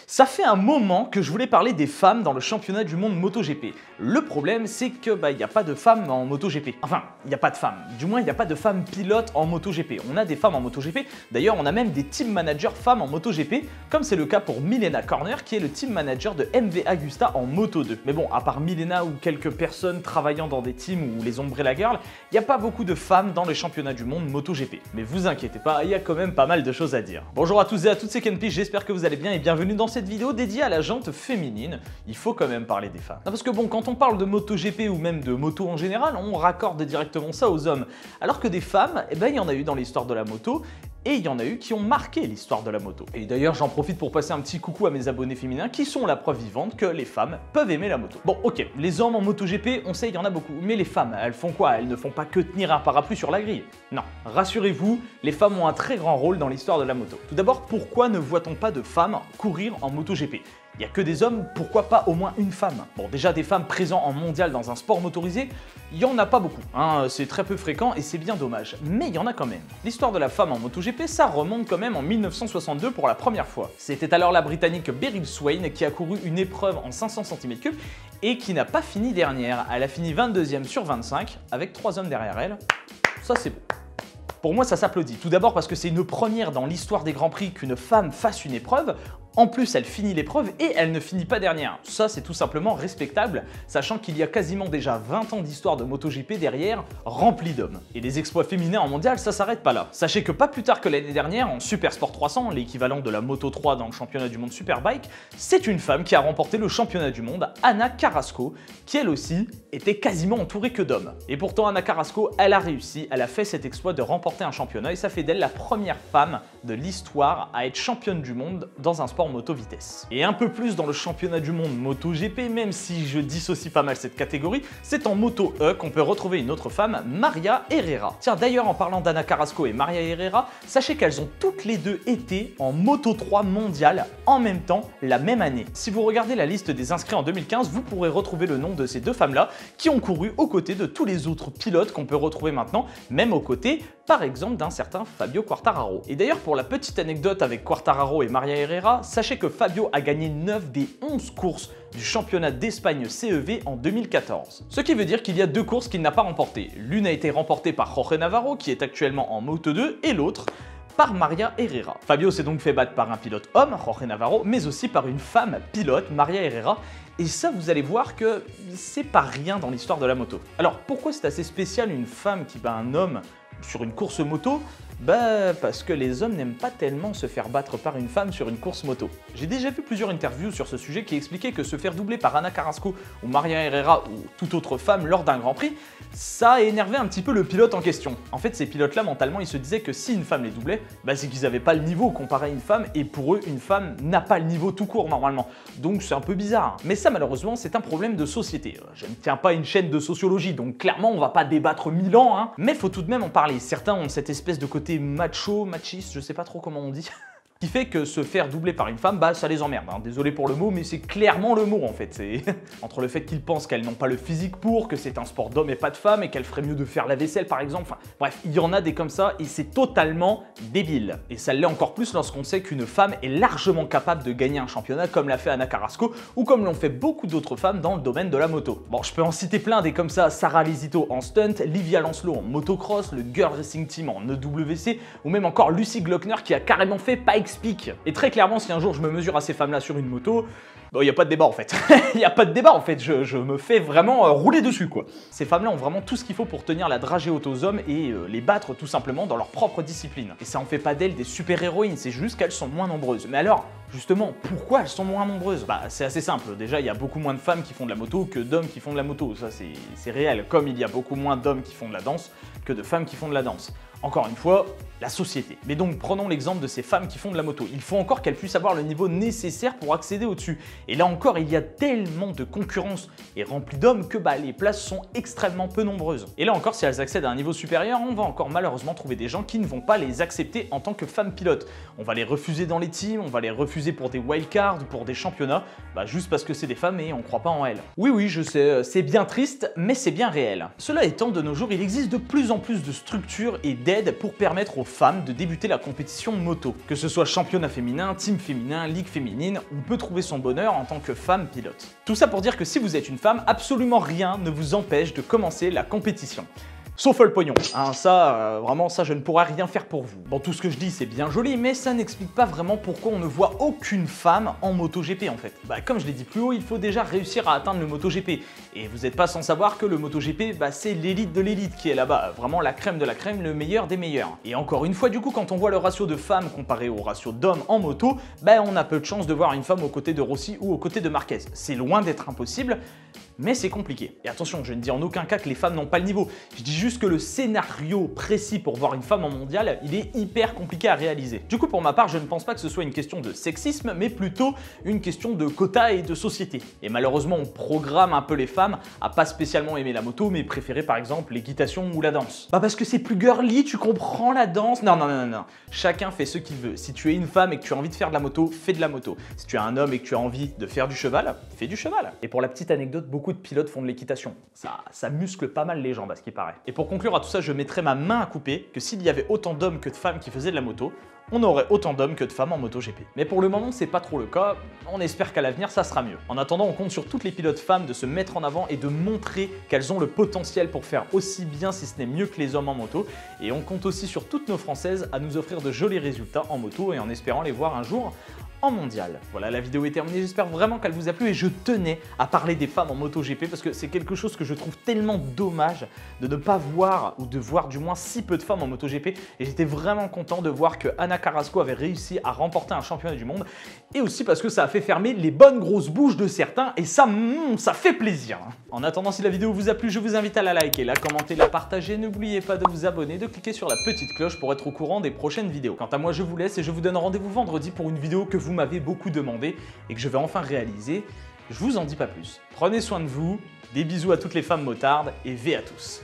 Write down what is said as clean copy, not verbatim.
Ça fait un moment que je voulais parler des femmes dans le championnat du monde MotoGP. Le problème, c'est que il n'y a pas de femmes en MotoGP. Enfin, il n'y a pas de femmes. Du moins, il n'y a pas de femmes pilotes en MotoGP. On a des femmes en MotoGP. D'ailleurs, on a même des team managers femmes en MotoGP, comme c'est le cas pour Milena Corner, qui est le team manager de MV Agusta en Moto2. Mais bon, à part Milena ou quelques personnes travaillant dans des teams ou les Umbrella Girls, il n'y a pas beaucoup de femmes dans les championnats du monde MotoGP. Mais vous inquiétez pas, il y a quand même pas mal de choses à dire. Bonjour à tous et à toutes, c'est Kenpi, j'espère que vous allez bien et bienvenue dans cette vidéo dédiée à la jante féminine. Il faut quand même parler des femmes. Non, parce que bon, quand on parle de MotoGP ou même de moto en général, on raccorde directement ça aux hommes. Alors que des femmes, eh ben, il y en a eu dans l'histoire de la moto. Et il y en a eu qui ont marqué l'histoire de la moto. Et d'ailleurs, j'en profite pour passer un petit coucou à mes abonnés féminins qui sont la preuve vivante que les femmes peuvent aimer la moto. Bon, ok, les hommes en MotoGP, on sait, il y en a beaucoup. Mais les femmes, elles font quoi? Elles ne font pas que tenir un parapluie sur la grille. Non, rassurez-vous, les femmes ont un très grand rôle dans l'histoire de la moto. Tout d'abord, pourquoi ne voit-on pas de femmes courir en MotoGP? Il n'y a que des hommes, pourquoi pas au moins une femme? Bon, déjà des femmes présentes en mondial dans un sport motorisé, il n'y en a pas beaucoup, hein, c'est très peu fréquent et c'est bien dommage, mais il y en a quand même. L'histoire de la femme en MotoGP, ça remonte quand même en 1962 pour la première fois. C'était alors la Britannique Beryl Swain qui a couru une épreuve en 500 cm3 et qui n'a pas fini dernière. Elle a fini 22e sur 25 avec 3 hommes derrière elle. Ça c'est beau. Pour moi, ça s'applaudit. Tout d'abord parce que c'est une première dans l'histoire des Grands Prix qu'une femme fasse une épreuve. En plus, elle finit l'épreuve et elle ne finit pas dernière. Ça, c'est tout simplement respectable, sachant qu'il y a quasiment déjà 20 ans d'histoire de MotoGP derrière, remplie d'hommes. Et les exploits féminins en mondial, ça s'arrête pas là. Sachez que pas plus tard que l'année dernière, en Super Sport 300, l'équivalent de la Moto 3 dans le championnat du monde Superbike, c'est une femme qui a remporté le championnat du monde, Ana Carrasco, qui elle aussi était quasiment entourée que d'hommes. Et pourtant, Ana Carrasco, elle a réussi, elle a fait cet exploit de remporter un championnat et ça fait d'elle la première femme de l'histoire à être championne du monde dans un sport moto vitesse. Et un peu plus dans le championnat du monde MotoGP, même si je dissocie pas mal cette catégorie, c'est en Moto E qu'on peut retrouver une autre femme, Maria Herrera. Tiens, d'ailleurs, en parlant d'Ana Carrasco et Maria Herrera, sachez qu'elles ont toutes les deux été en Moto 3 mondial en même temps, la même année. Si vous regardez la liste des inscrits en 2015, vous pourrez retrouver le nom de ces deux femmes-là qui ont couru aux côtés de tous les autres pilotes qu'on peut retrouver maintenant, même aux côtés, par exemple, d'un certain Fabio Quartararo. Et d'ailleurs, pour la petite anecdote avec Quartararo et Maria Herrera, sachez que Fabio a gagné 9 des 11 courses du championnat d'Espagne CEV en 2014. Ce qui veut dire qu'il y a 2 courses qu'il n'a pas remportées. L'une a été remportée par Jorge Navarro, qui est actuellement en Moto 2, et l'autre par Maria Herrera. Fabio s'est donc fait battre par un pilote homme, Jorge Navarro, mais aussi par une femme pilote, Maria Herrera. Et ça, vous allez voir que c'est pas rien dans l'histoire de la moto. Alors, pourquoi c'est assez spécial une femme qui bat un homme sur une course moto? Bah parce que les hommes n'aiment pas tellement se faire battre par une femme sur une course moto. J'ai déjà vu plusieurs interviews sur ce sujet qui expliquaient que se faire doubler par Ana Carrasco ou Maria Herrera ou toute autre femme lors d'un Grand Prix, ça a énervé un petit peu le pilote en question. En fait, ces pilotes-là, mentalement, ils se disaient que si une femme les doublait, bah c'est qu'ils n'avaient pas le niveau comparé à une femme, et pour eux, une femme n'a pas le niveau tout court normalement. Donc c'est un peu bizarre. Mais ça, malheureusement, c'est un problème de société. Je ne tiens pas une chaîne de sociologie, donc clairement, on va pas débattre 1000 ans, hein. Mais faut tout de même en parler. Certains ont cette espèce de côté macho, machiste, je sais pas trop comment on dit, qui fait que se faire doubler par une femme, bah ça les emmerde, hein. Désolé pour le mot, mais c'est clairement le mot en fait. C'est entre le fait qu'ils pensent qu'elles n'ont pas le physique pour, que c'est un sport d'homme et pas de femme, et qu'elles feraient mieux de faire la vaisselle par exemple, enfin bref, il y en a des comme ça, et c'est totalement débile. Et ça l'est encore plus lorsqu'on sait qu'une femme est largement capable de gagner un championnat comme l'a fait Ana Carrasco, ou comme l'ont fait beaucoup d'autres femmes dans le domaine de la moto. Bon, je peux en citer plein des comme ça, Sarah Lisito en stunt, Livia Lancelot en motocross, le Girl Racing Team en EWC, ou même encore Lucy Glockner qui a carrément fait Pikes Peak. Et très clairement, si un jour je me mesure à ces femmes-là sur une moto, il n'y a pas de débat en fait. Il n'y a pas de débat en fait, je me fais vraiment rouler dessus quoi. Ces femmes-là ont vraiment tout ce qu'il faut pour tenir la dragée haute aux hommes et les battre tout simplement dans leur propre discipline. Et ça en fait pas d'elles des super-héroïnes, c'est juste qu'elles sont moins nombreuses. Mais alors, justement, pourquoi elles sont moins nombreuses? Bah c'est assez simple, déjà il y a beaucoup moins de femmes qui font de la moto que d'hommes qui font de la moto, ça c'est réel, comme il y a beaucoup moins d'hommes qui font de la danse que de femmes qui font de la danse. Encore une fois, la société. Mais donc prenons l'exemple de ces femmes qui font de la moto. Il faut encore qu'elles puissent avoir le niveau nécessaire pour accéder au-dessus. Et là encore, il y a tellement de concurrence et rempli d'hommes que bah, les places sont extrêmement peu nombreuses. Et là encore, si elles accèdent à un niveau supérieur, on va encore malheureusement trouver des gens qui ne vont pas les accepter en tant que femmes pilotes. On va les refuser dans les teams, on va les refuser diffusées pour des wildcards ou pour des championnats, juste parce que c'est des femmes et on croit pas en elles. Oui, je sais, c'est bien triste, mais c'est bien réel. Cela étant, de nos jours, il existe de plus en plus de structures et d'aides pour permettre aux femmes de débuter la compétition moto. Que ce soit championnat féminin, team féminin, ligue féminine, on peut trouver son bonheur en tant que femme pilote. Tout ça pour dire que si vous êtes une femme, absolument rien ne vous empêche de commencer la compétition. Sauf le pognon. Vraiment, ça, je ne pourrais rien faire pour vous. Bon, tout ce que je dis, c'est bien joli, mais ça n'explique pas vraiment pourquoi on ne voit aucune femme en MotoGP, en fait. Comme je l'ai dit plus haut, il faut déjà réussir à atteindre le MotoGP. Et vous n'êtes pas sans savoir que le MotoGP, c'est l'élite de l'élite qui est là-bas. Vraiment la crème de la crème, le meilleur des meilleurs. Et encore une fois, du coup, quand on voit le ratio de femmes comparé au ratio d'hommes en moto, on a peu de chance de voir une femme aux côtés de Rossi ou aux côtés de Marquez. C'est loin d'être impossible, mais c'est compliqué. Et attention, je ne dis en aucun cas que les femmes n'ont pas le niveau. Je dis juste que le scénario précis pour voir une femme en mondial, il est hyper compliqué à réaliser. Du coup, pour ma part, je ne pense pas que ce soit une question de sexisme, mais plutôt une question de quota et de société. Et malheureusement, on programme un peu les femmes à pas spécialement aimer la moto, mais préférer par exemple l'équitation ou la danse. Parce que c'est plus girly, tu comprends la danse? Non. Chacun fait ce qu'il veut. Si tu es une femme et que tu as envie de faire de la moto, fais de la moto. Si tu es un homme et que tu as envie de faire du cheval, fais du cheval. Et pour la petite anecdote, beaucoup de pilotes font de l'équitation. Ça muscle pas mal les jambes à ce qui paraît. Et pour conclure à tout ça, je mettrais ma main à couper que s'il y avait autant d'hommes que de femmes qui faisaient de la moto, on aurait autant d'hommes que de femmes en MotoGP. Mais pour le moment, c'est pas trop le cas. On espère qu'à l'avenir, ça sera mieux. En attendant, on compte sur toutes les pilotes femmes de se mettre en avant et de montrer qu'elles ont le potentiel pour faire aussi bien, si ce n'est mieux que les hommes en moto. Et on compte aussi sur toutes nos Françaises à nous offrir de jolis résultats en moto et en espérant les voir un jour en mondial. Voilà, la vidéo est terminée, j'espère vraiment qu'elle vous a plu et je tenais à parler des femmes en MotoGP parce que c'est quelque chose que je trouve tellement dommage de ne pas voir, ou de voir du moins si peu de femmes en MotoGP, et j'étais vraiment content de voir que Ana Carrasco avait réussi à remporter un championnat du monde, et aussi parce que ça a fait fermer les bonnes grosses bouches de certains, et ça fait plaisir. En attendant, si la vidéo vous a plu, je vous invite à la liker, la commenter, la partager, n'oubliez pas de vous abonner, de cliquer sur la petite cloche pour être au courant des prochaines vidéos. Quant à moi, je vous laisse et je vous donne rendez-vous vendredi pour une vidéo que vous m'avez beaucoup demandé et que je vais enfin réaliser. Je vous en dis pas plus. Prenez soin de vous, des bisous à toutes les femmes motardes et V à tous.